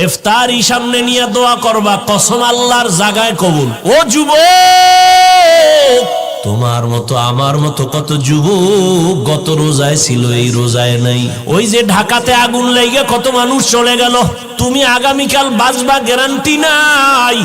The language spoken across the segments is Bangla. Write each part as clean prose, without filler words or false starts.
ইফতারি সামনে নিয়ে দোয়া করবা, কসম আল্লাহর জায়গায় কবুল। ও যুবক, তোমার মতো আমার মতো কত যুবক গত রোজায় ছিল, এই রোজায় নাই। ওই যে ঢাকাতে আগুন লেগে কত মানুষ চলে গেল, তুমি আগামীকাল বাঁচবা গ্যারান্টি নাই।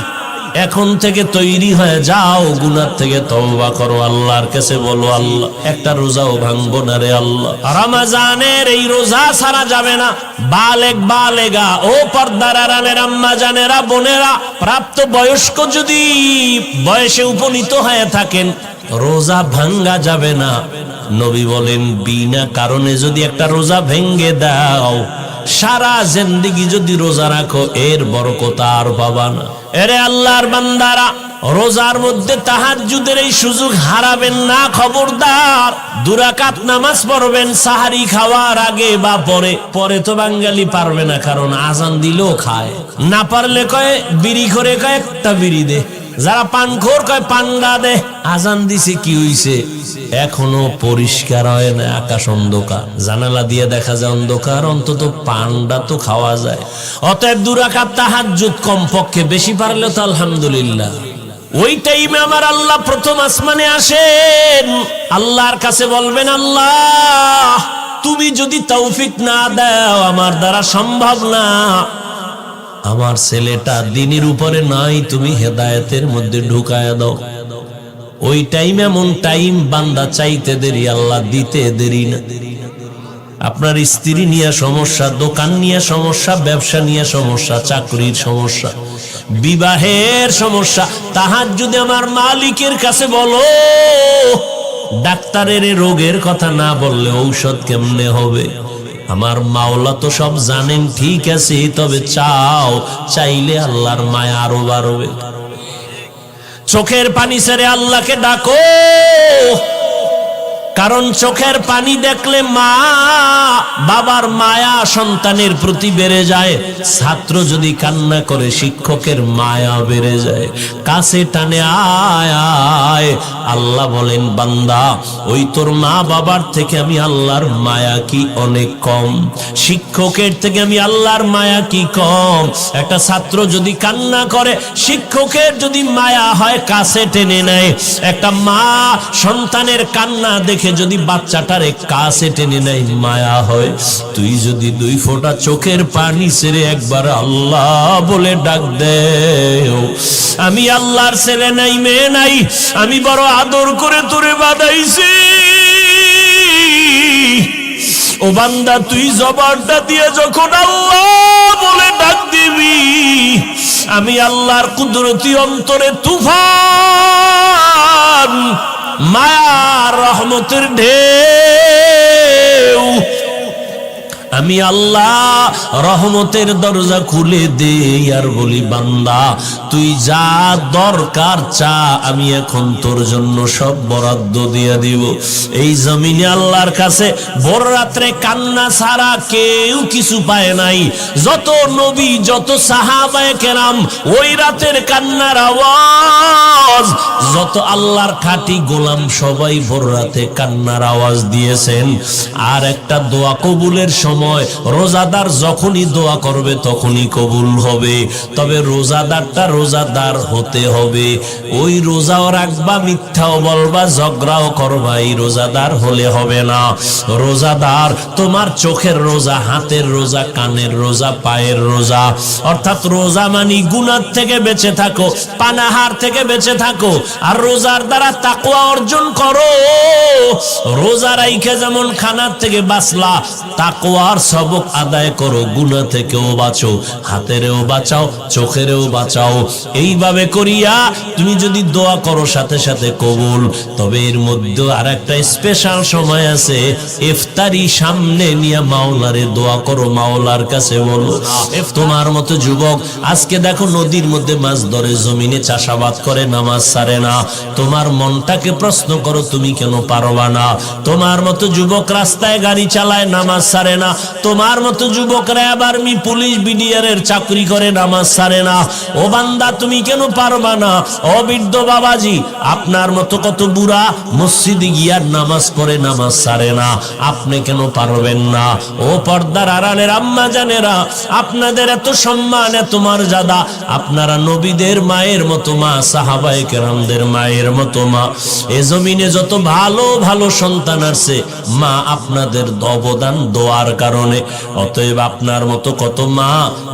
এখন থেকে তৈরি হয়ে যাও, গুনাহ থেকে তওবা করো, আল্লাহর কাছে বলো, আল্লাহ একটা রোজাও ভাঙবো না রে আল্লাহ। রমজানের এই রোজা ছাড়া যাবে না। বালেগ বালেগা, ও পর্দার আড়ালের আম্মা জানেরা, বোনেরা, প্রাপ্ত বয়স্ক যদি বয়সে উপনীত হয়ে থাকেন, রোজা ভাঙ্গা যাবে না। নবী বলেন বিনা কারণে যদি একটা রোজা ভেঙ্গে দাও, সারা জিন্দেগি যদি রোজা রাখো, এর বরকত আর পাবা না। এরে আল্লাহর বান্দারা, রোজার মধ্যে তাহাজ্জুদের এই সুযোগ হারাবেন না, খবরদার। 2 রাকাত নামাজ পড়বেন সাহারি খাওয়ার আগে বা পরে। পরে তো বাঙালি পারবে না, কারণ আজান দিলেও খায় না। পারলে কয় বিড়ি করে, কয় একটা বিড়ি দে। যারা পানখোর কয় পান্ডা দে। আজান দিছে কি হইছে? এখনো পরিষ্কার হয় না, আকাশ অন্ধকার, জানালা দিয়ে দেখা যায় অন্ধকার, অন্তত পান্ডা তো খাওয়া যায়। অতএব 2 রাকাত তাহাজ্জুদ কমপক্ষে, বেশি পারলে তো আলহামদুলিল্লাহ। ওই টাইমে আমার আল্লাহ প্রথম আসমানে আসেন, আল্লাহর কাছে বলবেন, আল্লাহ তুমি যদি তৌফিক না দাও, আমার দ্বারা সম্ভব না। আমার ছেলেটা দ্বীনের উপরে নাই, তুমি হেদায়েতের মধ্যে ঢুকায়া দাও। ওই টাইম এমন টাইম, বান্দা চাইতে দেরি, আল্লাহ দিতে দেরি না। আপনার স্ত্রী নিয়ে সমস্যা, দোকান নিয়ে সমস্যা, ব্যবসা নিয়ে সমস্যা, চাকরির সমস্যা, বিবাহের সমস্যা, তাহাজ্জুদে আমার মালিকের কাছে বলো। ডাক্তারের রোগের কথা না বললে ঔষধ কেমনে হবে? আমার মাওলা তো সব জানেন, ঠিক আছে, তবে চাও, চাইলে আল্লাহর মায়া আরো বাড়বে। চোখের পানি ছেড়ে আল্লাহকে ডাকো, কারণ চোখের পানি দেখলে মা বাবার মায়া সন্তানের প্রতি বেড়ে যায়। ছাত্র যদি কান্না করে, শিক্ষকের মায়া বেড়ে যায়। কাছে টানে আয় আয়। আল্লাহ বলেন, বান্দা ওই তোর মা বাবার থেকে আমি আল্লাহর মায়া কি অনেক কম, শিক্ষকের থেকে আমি আল্লাহর মায়া কি কম। একটা ছাত্র যদি কান্না করে, শিক্ষকের যদি মায়া হয়, কাছে টেনে নেয়। একটা মা সন্তানের কান্না দেখে যদি বাচ্চাটারে কাছে টেনে নেয়, মায়া হয়। তুই যদি 2 ফোঁটা চোখের পানি ছেড়ে একবার আল্লাহ বলে ডাক দে, আমি আল্লাহর ছেলে নাই, মেয়ে নাই, আমি বড় আদর করে তোরে বানাইছি, ও বান্দা তুই জবানটা দিয়ে যখন আল্লাহ বলে ডাক দিবি, আমি আল্লাহর কুদরতি অন্তরে তুফান, মায়ার রহমতের ঢেউ, আমি আল্লাহ রহমতের দরজা খুলে দেই আর বলি, বান্দা তুই যা দরকার চা, আমি এখন তোর জন্য সব বরাদ্দ দিয়ে দিব। এই জমিনে আল্লাহর কাছে ভোর রাত্রে কান্না ছাড়া কেউ কিছু পায় নাই। যত নবী, যত সাহাবায়ে কেরাম, ওই রাতের কান্নার আওয়াজ, যত আল্লাহর খাঁটি গোলাম, সবাই ভোর রাতে কান্নার আওয়াজ দিয়েছেন। আর একটা দোয়া কবুলের সময়, রোজাদার যখনই দোয়া করবে তখনই কবুল হবে। তবে রোজাদারটা রোজাদার হতে হবে। ওই রোজাও রাখবা, মিথ্যাও বলবা, ঝগড়াও করবা, এই রোজাদার হলে হবে না। রোজাদার তোমার চোখের রোজা, হাতের রোজা, কানের রোজা, পায়ের রোজা। অর্থাৎ রোজা মানি গুনাহ থেকে বেঁচে থাকো, পানাহার থেকে বেঁচে থাকো, আর রোজার দ্বারা তাকওয়া অর্জন করো। রোজা রাইখা যেমন খানার থেকে বাঁচলা, তাকওয়ার সবক আদায় করো, গুনাহ থেকেও বাঁচো, হাতেরও বাঁচাও, চোখেরও বাঁচাও। এইভাবে করিয়া তুমি যদি দোয়া করো, সাথে সাথে কবুল। তবে এর মধ্যে আর একটা স্পেশাল সময় আছে, ইফতারি সামনে নিয়ে মাওলারে দোয়া করো, মাওলার কাছে বলো। তোমার মতো যুবক আজকে দেখো নদীর মধ্যে মাছ ধরে, জমিনে চাষাবাদ করে, নামাজ ছাড়ে না। তোমার মনটাকে প্রশ্ন করো, তুমি কেন পারবা না? তোমার মতো যুবক রাস্তায় গাড়ি চালায়, নামাজ ছাড়ে না। তোমার মতো যুবকরা আবার পুলিশ বিডিআরের চাকরি করে নামাজ ছাড়ে না। ও বান্দা তুমি কেন পারবা না? ও বৃদ্ধ বাবাজি, আপনার মতো কত বুড়া মসজিদে গিয়ে নামাজ পড়ে নামাজ ছাড়ে না, আপনি কেন পারবেন না? ও পর্দার আড়ালের আম্মা জানেরা, আপনাদের এত সম্মান এত মর্যাদা, আপনারা নবীদের মায়ের মতো মা, সাহাবায়ে কেরামদের মায়ের মতো মা। এ জমিনে যত ভালো ভালো সন্তান আছে, মা আপনাদের অবদান দোয়ার কারণে। অতএব আপনার মতো কত মা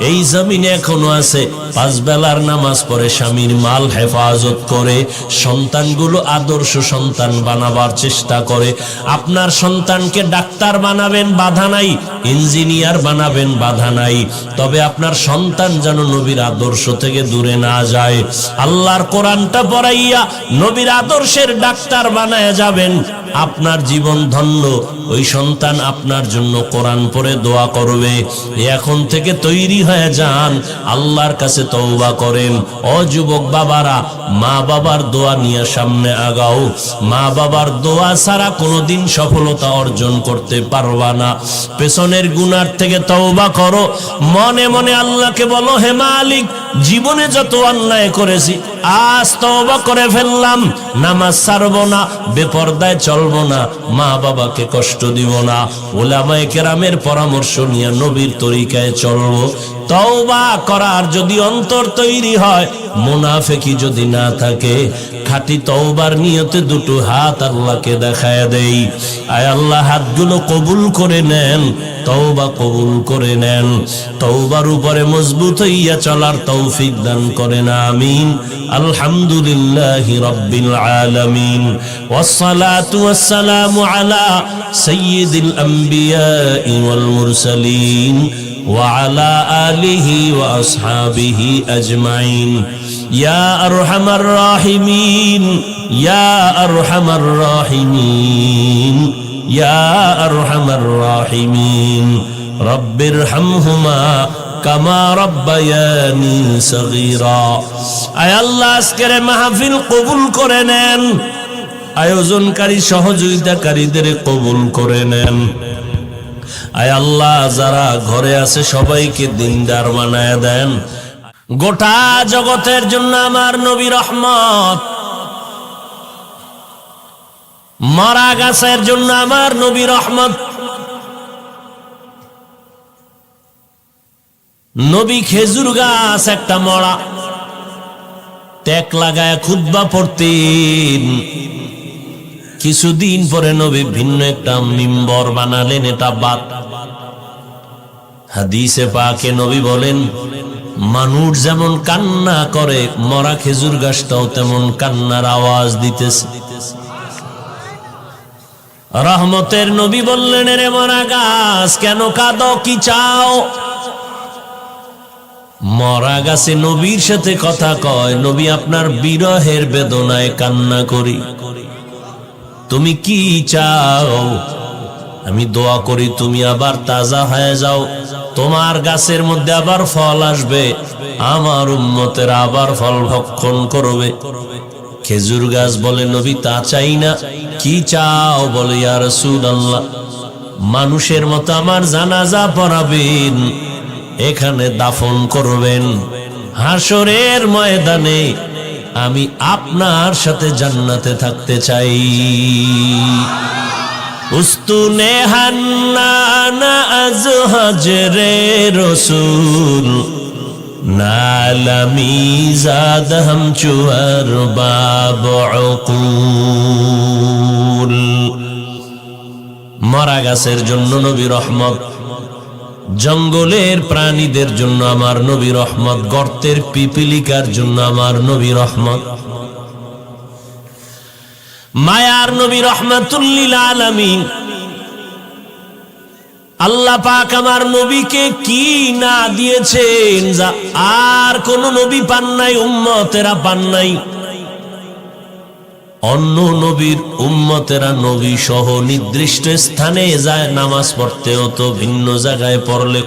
এই জমিনে এখনো আছে, পাঁচ বেলার নামাজ পড়ে স্বামীর মাল হেফাজত করে সন্তানগুলো আদর্শ সন্তান বানাবার চেষ্টা করে। আপনার সন্তানকে ডাক্তার বানাবেন বাধা নাই, ইঞ্জিনিয়ার বানাবেন বাধা নাই, তবে আপনার সন্তান যেন নবীর আদর্শ থেকে দূরে না যায়। আল্লাহর কোরআনটা পড়াইয়া নবীর আদর্শের ডাক্তার বানায়া যাবেন, আপনার জীবন ধন্য। ওই সন্তান আপনার জন্য কোরআন পড়ে দোয়া করবে। এখন থেকে তৈরি হয়ে যান, আল্লাহর কাছে তওবা করেন। ও যুবক বাবারা, মা বাবার দোয়া নিয়ে সামনে আগাও। মা বাবার দোয়া ছাড়া কোনোদিন সফলতা অর্জন করতে পারবা না। পেছনের গুনার থেকে তওবা করো, মনে মনে আল্লাহকে বলো, হে মালিক, জীবনে যত অন্যায় করেছি আজ তওবা করে ফেললাম, নামাজ ছাড়বো না, বেপরদায় চলবো না, মা বাবাকে কষ্ট দিব না, উলামায়ে কেরামের পরামর্শ নিয়ে নবীর তরিকায় চলবো। তওবা করার যদি অন্তর তৈরি হয়, মুনাফিকি যদি না থাকে, খাঁটি তওবার নিয়তে দুটো হাত আল্লাহকে দেখায় দেই। আয় আল্লাহ, হাতগুলো কবুল করে নেন, তওবা কবুল করে নেন। তওবার উপরে মজবুত হইয়া চলার তৌফিক দান করেন, আমিন। আলহামদুলিল্লাহি রাব্বিল আলামিন, ওয়াসসালাতু ওয়াসসালামু আলা সাইয়্যিদিল আমবিয়াই ওয়াল মুরসালিন ওয়া আলা আলিহি ওয়া আসহাবিহি আজমাইন। ইয়া আরহামার রাহিমিন, ইয়া আরহামার রাহিমিন, ইয়া আরহামার রাহিমিন, রব্বিরহামহুমা কামা রাব্বায়ানি সগীরা। আয় আল্লাহ, আজকের মাহফিল কবুল করে নেন, আয়োজনকারী সহযোগিতাকারীদের কবুল করে নেন। আয় আল্লাহ, যারা ঘরে আছে সবাইকে দিনদার বানায় দেন। গোটা জগতের জন্য আমার নবী রহমত, মরা গাছের জন্য আমার নবী রহমত। নবী খেজুর গাছ একটা মরা, ত্যাগ লাগায় খুতবা পড়তেন। কিছুদিন পরে নবী ভিন্ন একটা মিম্বর বানালেন, এটা বাত। হাদিসে পাকে নবী বলেন, মানুষ যেমন কান্না করে, মরা খেজুর গাছটাও তেমন কান্নার আওয়াজ দিতেছে। রহমতের নবী বললেন, রে মরা গাছ, কেন কাঁদো, কি চাও? মরা গাছে নবীর সাথে কথা কয়, নবী আপনার বিরহের বেদনায় কান্না করি, তুমি কি চাও? আমি দোয়া করি তুমি আবার তাজা হয়ে যাও, তোমার গাছের মধ্যে আবার ফল আসবে, আমার উম্মতের আবার ফল ভক্ষণ করবে। খেজুর গাছ বলে, নবী তা চাই না, কি চাও? বলে, ইয়া রাসূলুল্লাহ, মানুষের মতো আমার জানাজা পড়াবেন, এখানে দাফন করবেন, হাসরের ময়দানে আমি আপনার সাথে জান্নাতে থাকতে চাই। উস্তুনে হান্নানা আজ হজরে রসুল, নালামি জাদ হাম চুয়ার বাব উকুল। মরা গাছের জন্য নবী রহমত, জঙ্গলের প্রাণীদের জন্য আমার নবী রহমত, গর্তের পিপিলিকার জন্য আমার নবী রহমত। মায়ার নবী রহমাতুল লিল আলামিন। আল্লাহ পাক আমার নবীকে কি না দিয়েছেন যা আর কোন নবী পান নাই, উম্মতেরা পান নাই। অন্য নবীর উম্মতেরা নবী সহ নির্দিষ্ট স্থানে যায় নামাজ পড়তে হতো, ভিন্ন জায়গায় পড়লে